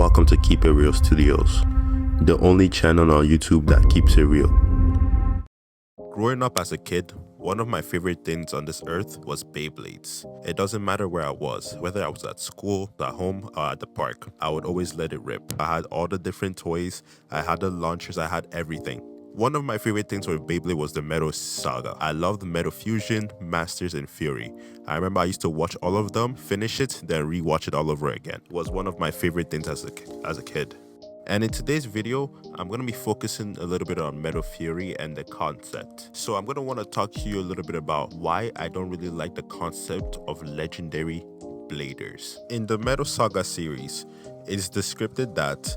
Welcome to KeepItReal Studios, the only channel on YouTube that keeps it real. Growing up as a kid, one of my favorite things on this earth was Beyblades. It doesn't matter where I was, whether I was at school, at home, or at the park, I would always let it rip. I had all the different toys, I had the launchers, I had everything. One of my favorite things with Beyblade was the Metal Saga. I loved Metal Fusion, Masters, and Fury. I remember I used to watch all of them, finish it, then re-watch it all over again. It was one of my favorite things as a kid. And in today's video, I'm going to be focusing a little bit on Metal Fury and the concept. So I'm going to want to talk to you a little bit about why I don't really like the concept of Legendary Bladers. In the Metal Saga series, it's described that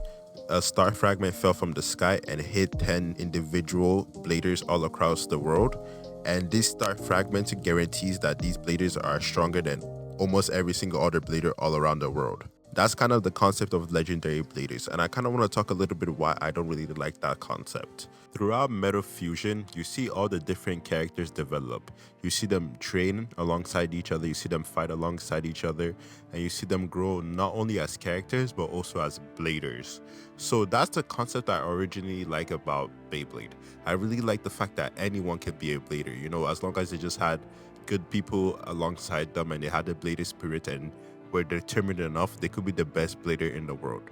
a star fragment fell from the sky and hit 10 individual bladers all across the world. And this star fragment guarantees that these bladers are stronger than almost every single other blader all around the world. That's kind of the concept of Legendary Bladers, and I kind of want to talk a little bit why I don't really like that concept. Throughout Metal Fusion, you see all the different characters develop. You see them train alongside each other, you see them fight alongside each other, and you see them grow not only as characters, but also as bladers. So that's the concept I originally like about Beyblade. I really like the fact that anyone can be a blader, you know, as long as they just had good people alongside them and they had the blader spirit and were determined enough, they could be the best blader in the world.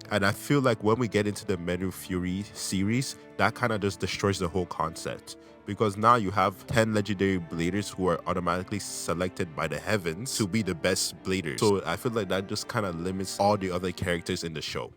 And I feel like when we get into the Metal Fury series, that kind of just destroys the whole concept, because now you have 10 legendary bladers who are automatically selected by the heavens to be the best bladers. So I feel like that just kind of limits all the other characters in the show.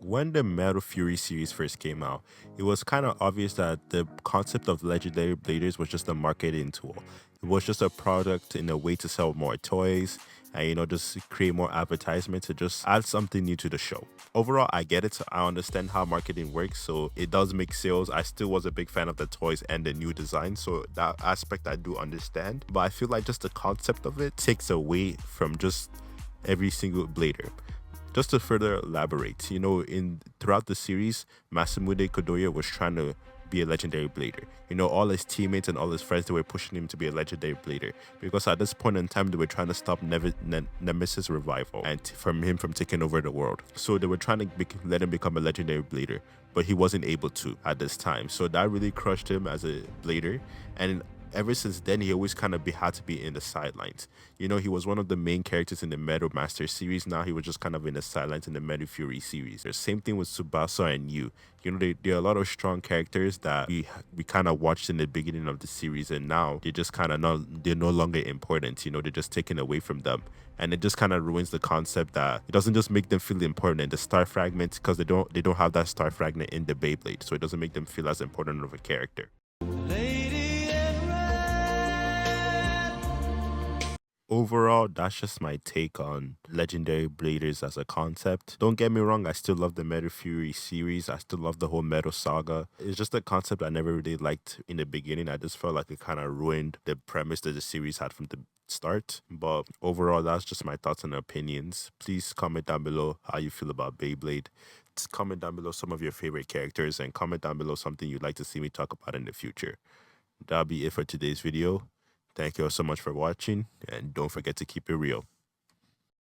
When the Metal Fury series first came out, it was kind of obvious that the concept of legendary bladers was just a marketing tool. It was just a product in a way to sell more toys and, you know, just create more advertisements to just add something new to the show. Overall, I get it. I understand how marketing works, so it does make sales. I still was a big fan of the toys and the new design, so that aspect I do understand. But I feel like just the concept of it takes away from just every single blader. Just to further elaborate, you know, throughout the series, Masamune Kodoya was trying to be a legendary blader. You know, all his teammates and all his friends, they were pushing him to be a legendary blader, because at this point in time, they were trying to stop Nemesis revival and from taking over the world. So they were trying to let him become a legendary blader, but he wasn't able to at this time. So that really crushed him as a blader, and ever since then, he always kind of had to be in the sidelines. You know, he was one of the main characters in the Metal Master series. Now he was just kind of in the sidelines in the Metal Fury series. The same thing with Tsubasa and Yu. You know, there are a lot of strong characters that we kind of watched in the beginning of the series, and now they're just kind of they're no longer important. You know, they're just taken away from them. And it just kind of ruins the concept that it doesn't just make them feel important in the star fragment, because they don't have that star fragment in the Beyblade, so it doesn't make them feel as important of a character. Overall, that's just my take on Legendary Bladers as a concept. Don't get me wrong, I still love the Metal Fury series. I still love the whole Metal Saga. It's just a concept I never really liked in the beginning. I just felt like it kind of ruined the premise that the series had from the start. But overall, that's just my thoughts and opinions. Please comment down below how you feel about Beyblade. Just comment down below some of your favorite characters, and comment down below something you'd like to see me talk about in the future. That'll be it for today's video. Thank you all so much for watching, and don't forget to keep it real.